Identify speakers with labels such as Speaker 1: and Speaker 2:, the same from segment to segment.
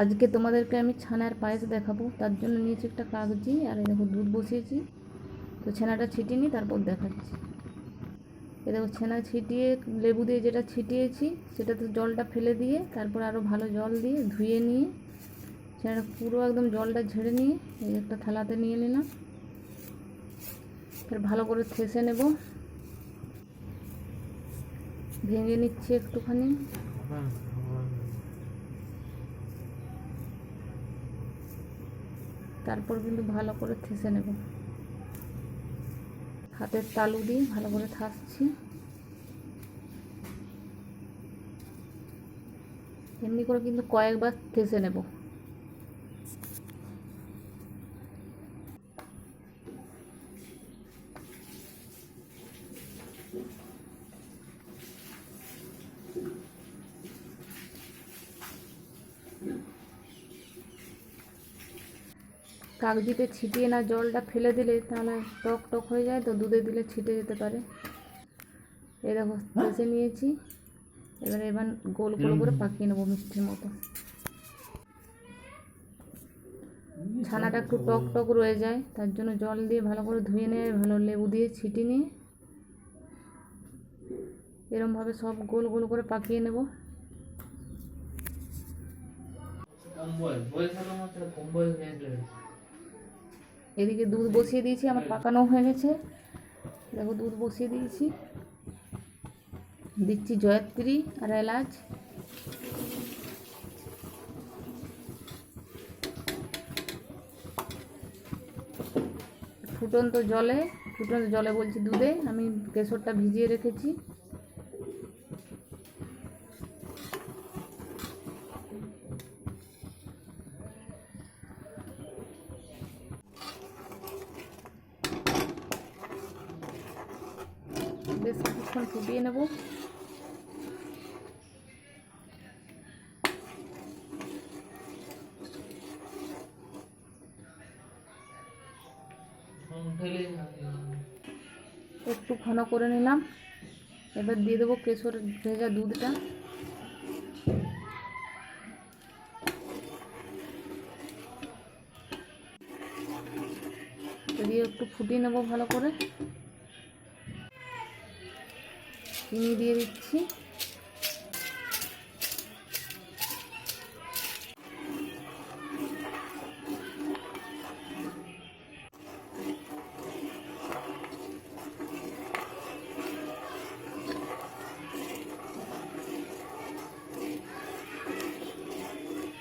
Speaker 1: আজকে তোমাদেরকে আমি ছানার পায়েস দেখাবো। তার জন্য নিয়েছি একটা কাগজি, আর এই দেখো দুধ বসিয়েছি। তো ছানাটা ছিটিয়ে নিই, তারপর দেখাচ্ছি। এ দেখো ছানা ছিটিয়ে লেবু দিয়ে যেটা ছিটিয়েছি সেটাতে জলটা ফেলে দিয়ে তারপর আরও ভালো জল দিয়ে ধুয়ে নিয়ে ছানাটা পুরো একদম জলটা ঝেড়ে নিয়ে এই একটা থালাতে নিয়ে নিলাম। এবার ভালো করে থেসে নেব, ভেঙে নিচ্ছি একটুখানি। তারপর কিন্তু ভালো করে থেসে নেব, হাতের তালু দিয়ে ভালো করে থাসছি। এমনি করে কিন্তু কয়েকবার থেসে নেব। কাগজিতে ছিটিয়ে না জলটা ফেলে দিলে তাহলে টক টক হয়ে যায়, তো দুধে দিলে ছিটে যেতে পারে। এই দেখো থেসে নিয়েছি। এবার গোল গোল করে পাকিয়ে নেবো মিষ্টির মতো। ছানাটা একটু টক টক রয়ে যায়, তার জন্য জল দিয়ে ভালো করে ধুয়ে নিয়ে ভালো লেবু দিয়ে ছিটিয়ে নিয়ে এরমভাবে সব গোল গোল করে পাকিয়ে নেব। এদিকে দুধ বসিয়ে দিয়েছি, আমার পাকানো হয়ে গেছে। দেখো দুধ বসিয়ে দিয়েছি, দিচ্ছি জয়ত্রী আর এলাচ। ফুটন্ত জলে বলছি দুধে আমি কেশরটা ভিজিয়ে রেখেছি। বেশ কিছুক্ষণ ফুটিয়ে নেব। একটু ঘন করে নিলাম। এবার দিয়ে দেবো কেশর ভেজা দুধটা। দিয়ে একটু ফুটিয়ে নেব ভালো করে। চিনি দিয়ে দিচ্ছি।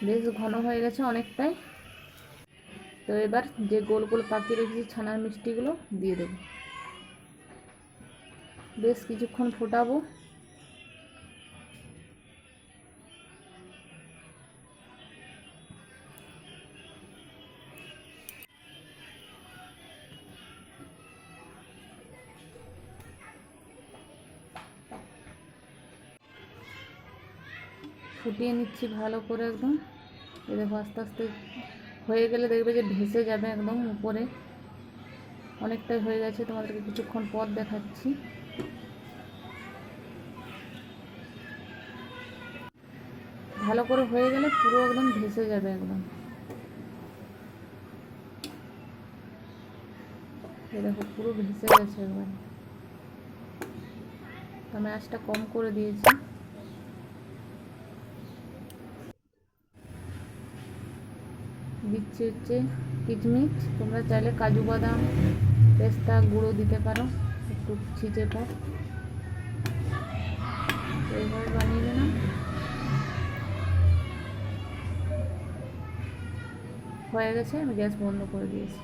Speaker 1: বেশ ঘন হয়ে গেছে অনেকটাই। তো এবার যে গোল গোল পাকিয়ে রেখেছি ছানার মিষ্টিগুলো দিয়ে দেব। বেশ কিছুক্ষণ ফোটাবো। ফুটিয়ে নিচ্ছি ভালো করে একদম। এই দেখো আস্তে আস্তে হয়ে গেলে দেখবে যে ভেসে যাবে একদম উপরে। অনেকটাই হয়ে গেছে, তোমাদেরকে কিছুক্ষণ পর দেখাচ্ছি। ভালো করে হয়ে গেলে পুরো একদম ভেসে যাবে একদম। এই দেখো পুরো ভেসে গেছে একবার। আমি আঁচটা কম করে দিয়েছি। দিচ্ছি হচ্ছে কিচমিচ, তোমরা চাইলে কাজু বাদাম পেস্তা গুঁড়ো দিতে পারো একটু ছিটে পর। এইভাবে বানিয়ে নিলাম। হয়ে গেছে, আমি গ্যাস বন্ধ করে দিয়েছি।